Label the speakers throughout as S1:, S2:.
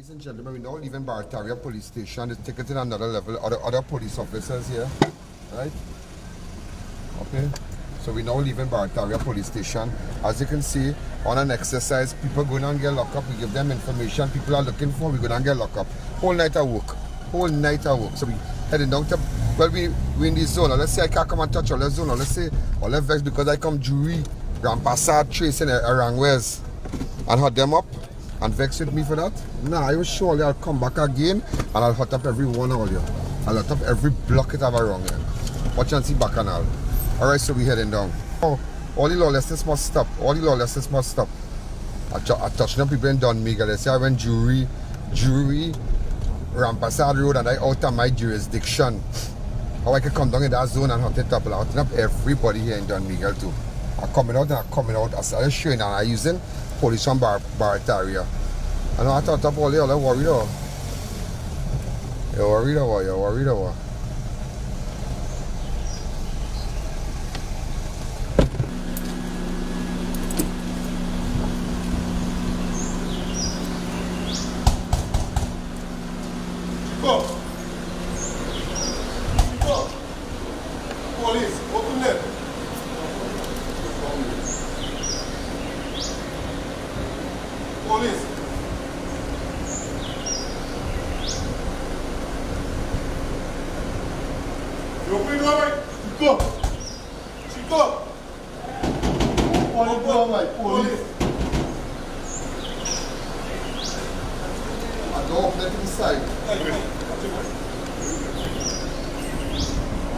S1: Ladies and gentlemen, we now leaving Barataria police station. Let's take it to another level. Other police officers here, right? Okay. So we now leaving Barataria police station. As you can see, on an exercise, people go down and get locked up. We give them information people are looking for. We go down and get locked up. Whole night of work. Whole night of work. So we heading down to, well, we in this zone. Let's say I can't come and touch all the zone. Let's say all the vex because I come jury, Rampassad, Trace and Aranguez and hot them up. And vex with me for that? Nah, I will surely I'll come back again and I'll hot up every one of you. I'll hot up every block it have around here. Watch and see bacchanal. Alright, so we heading down. Oh, all the lawlessness must stop. All the lawlessness must stop. I touched up people in Don Miguel. They say I went jury, Rampassad Road and I out of my jurisdiction. How I can come down in that zone and hot it up. I'll hot up everybody here in Don Miguel too. I'm coming out and I'm coming out. I started showing and I'm using police from Barataria. I know I thought up all the other worried though. You're worried about, you're worried about.
S2: Go! Go! Police, open them! Police! You open it all right? Chico! Chico! Open it all right, police!
S1: I go up there to the side.
S2: I'm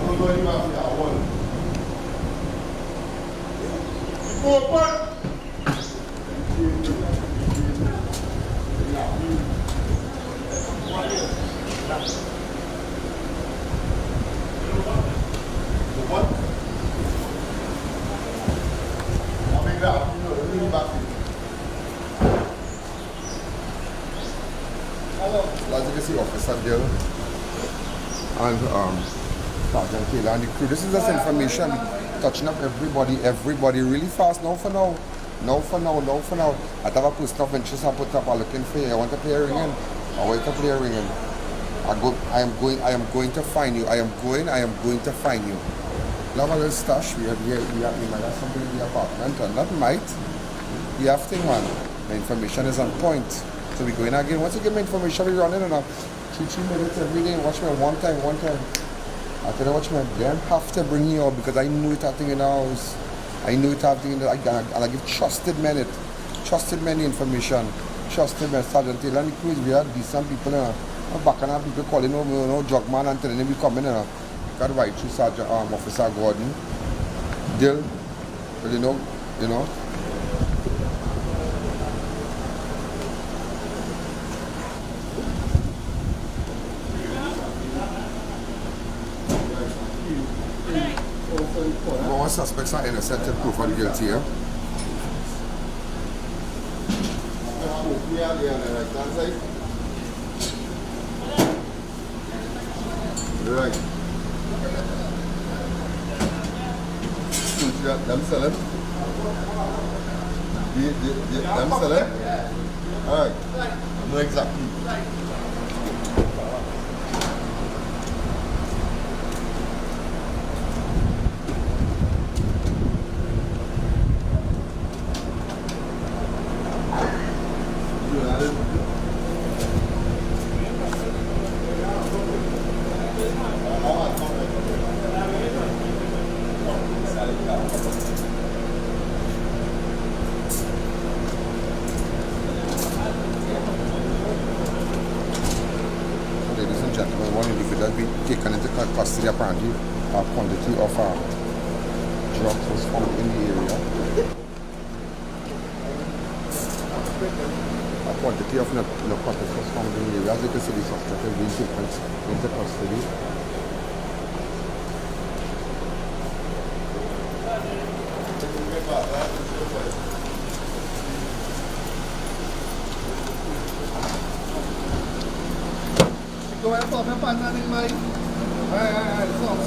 S2: going to go in that one. Open!
S1: As you can see, Officer Dill and Sergeant Taylor and the crew. This is just information. Touching up everybody really fast. Now for now. I have a person of interest I put up. I'm looking for you. I want to play a ringing. I want to play a ringing. I am going to find you. I am going to find you. Love a little stash. We might have something in the apartment, and that might. We have thing, man. The information is on point. So we go in again. Once you give me information, we run in and 3 minutes every day. Watch me one time. I tell you, watch me. Then have to bring you up because I knew it happening in the house. I knew it happening in the and I give trusted men information. Trusted men. Sergeant Taylor and the crews, we are decent people. Back and people calling no drug man and telling them we come in. Got right through Sergeant Officer Gordon. Dill. Well, you know. All suspects are innocent and proven guilty here. Right. Them selling? Them selling? Alright. I know exactly. Ladies and gentlemen, one individual be taken into custody apparently. A quantity of drugs was found in the area. A quantity of narcotics was found in the area. As you can see, the suspect is being taken into custody.
S2: Go ahead, stop. I'm finding that in my. Alright, stop.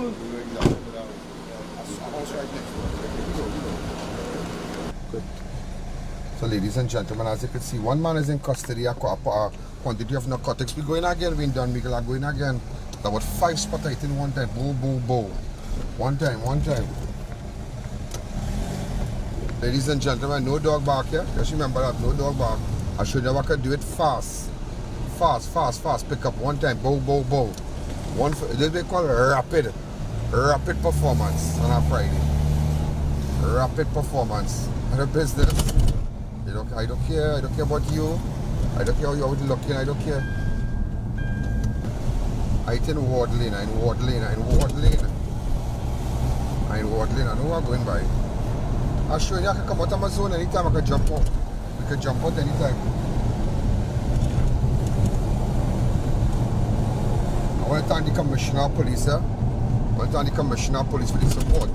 S2: Good.
S1: So ladies and gentlemen, as you can see, one man is in custody, a quantity of narcotics. We going again, we done, we are going again. There was 5 spot I think one time, boom, boom, boom. One time. Ladies and gentlemen, no dog bark here. Just remember that, no dog bark. I should never could do it fast. Fast. Pick up one time, bow. This they call rapid performance on a Friday. Rapid performance. And a business. I don't care about you. I don't care how you're looking, I don't care. I in Ward Lane. I know I'm going by. I'll show you I can come out of my zone anytime, I can jump out. We can jump out anytime. I want to thank the Commissioner of Police, I want to thank the Commissioner of Police for the support.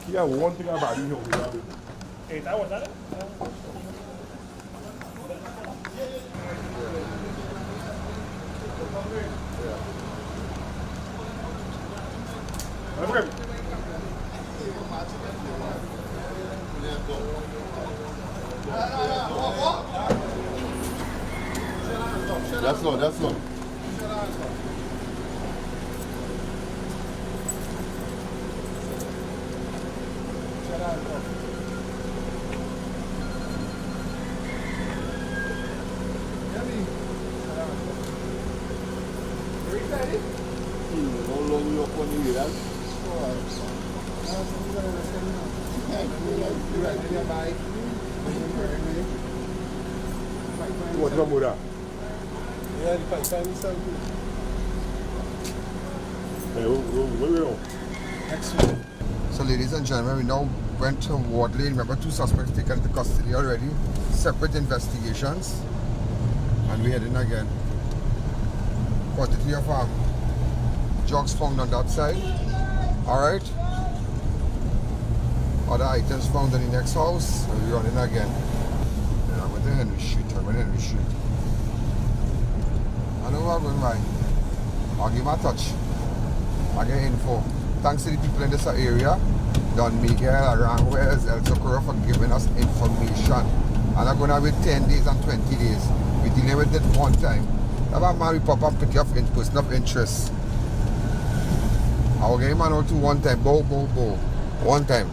S2: Yeah, one thing about you here.
S3: Hey, that was that?
S2: That's slow. What's wrong with that?
S3: Yeah, the Pakistani side.
S2: Hey, where we go?
S1: So ladies and gentlemen, we now went to Ward Lane. Remember, 2 suspects taken into custody already. Separate investigations. And we're heading again. Quantity of drugs found on that side. Alright. Other items found in the next house. And we're running again. Yeah, I'm going to Henry Street. I know what I'm going by. I'll give him a touch. I'll get info. Thanks to the people in this area, Don Miguel, Aranguez, El Socorro, for giving us information. And I'm going to wait 10 days and 20 days. We're dealing with it one time. That man, we pop up picture of person of interest. I will get him an to one time. Bow. One time.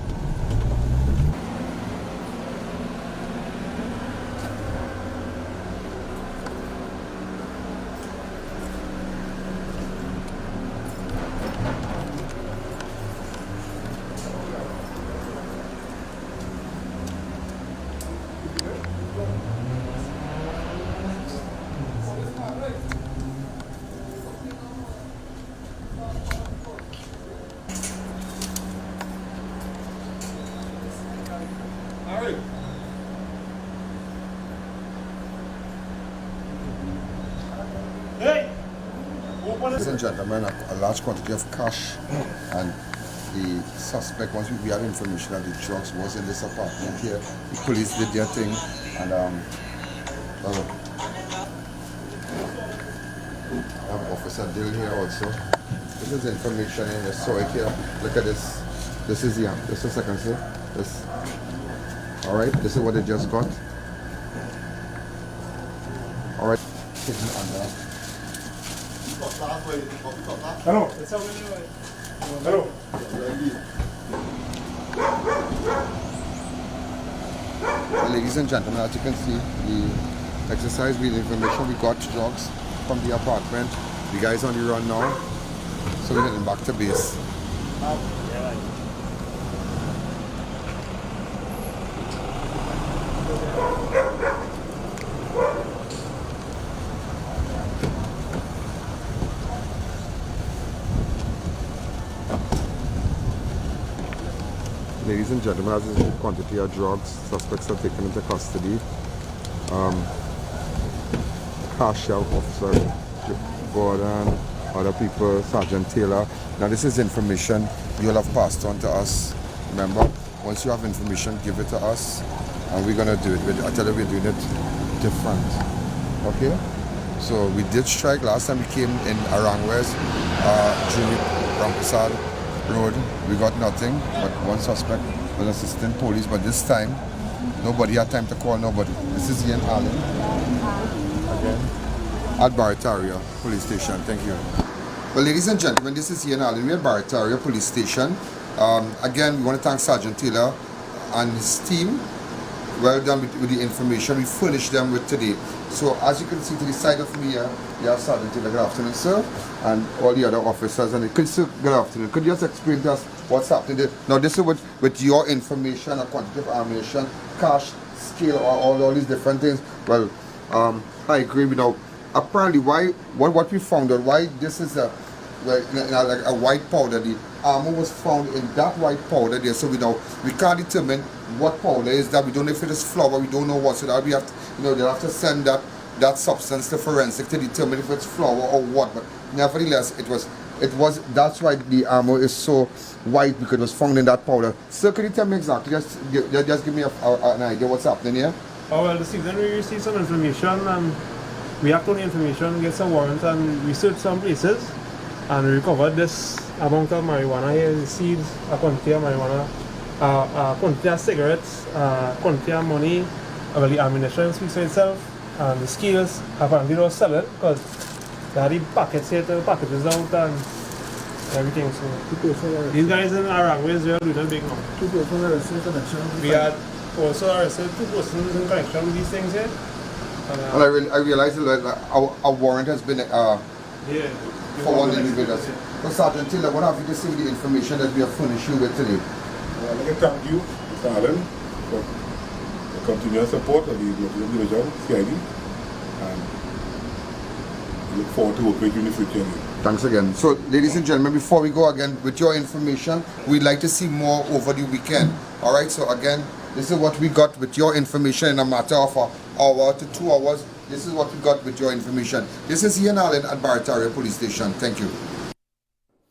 S3: Hey!
S1: Ladies and gentlemen, a large quantity of cash, and the suspect, once we have information that the drugs was in this apartment here, the police did their thing, and I have Officer Dill here also. This is information in the soil here. Look at this. This is just a second, sir. This. Alright, this is what they just got. Alright.
S2: Hello. Hello.
S1: Ladies and gentlemen, as you can see, the exercise with information we got drugs from the apartment. The guy's on the run now, so we're heading back to base. Ladies and gentlemen, as is the quantity of drugs, suspects are taken into custody. Cash out Officer Gordon, other people, Sergeant Taylor. Now this is information you'll have passed on to us. Remember, once you have information, give it to us, and we're gonna do it. I tell you, we're doing it different. Okay? So we did strike last time we came in Aranguez, Junior Rampersad Road. We got nothing, but one suspect was assistant police. But this time, nobody had time to call nobody. This is I.A.N. Alleyne again at Barataria Police Station. Thank you. Well, ladies and gentlemen, this is I.A.N. Alleyne. We're at Barataria Police Station. Again, we want to thank Sergeant Taylor and his team. Well done with the information we furnished them with today. So as you can see to the side of me here, you have Sergeant Taylor. Good afternoon, sir, and all the other officers. And sir, good afternoon. Could you just explain to us what's happening there? Now this is with your information, a quantity of ammunition, cash, scale, or all these different things. Well, I agree with now. Apparently, what we found out, why this is a like a white powder. The armor was found in that white powder there, so we can't determine what powder is that. We don't know if it is flour, we don't know what, so that we have to, they'll have to send that substance to forensic to determine if it's flour or what. But nevertheless, it was that's why the armor is so white, because it was found in that powder. Sir, can you tell me exactly, just give me an idea what's happening here?
S3: Oh, well, this evening we received some information, and we have the information, get some warrants, and we searched some places, and we recovered this amount of marijuana here, the seeds, a quantity of marijuana, a quantity of cigarettes, a quantity of money, well, the ammunition speaks for itself, and the scales. Apparently they were selling, because they had the packets here, the packages out, and everything. So these guys in Aranguez, they are doing a big now.
S2: 2 persons arrested in connection.
S3: We had also arrested 2 persons in connection with these things here.
S1: And I realized that a warrant has been for one individual. So Sergeant Taylor, what have you to say with the information that we have furnished you with today?
S2: I'd like to thank you, Mr. Alleyne, for the continuous support of the local division, CID, and we look forward to working with you in the future.
S1: Thanks again. So, ladies and gentlemen, before we go again with your information, we'd like to see more over the weekend. All right. So again, this is what we got with your information in a matter of an hour to 2 hours. This is what we got with your information. This is I.A.N. Alleyne at Barataria Police Station. Thank you.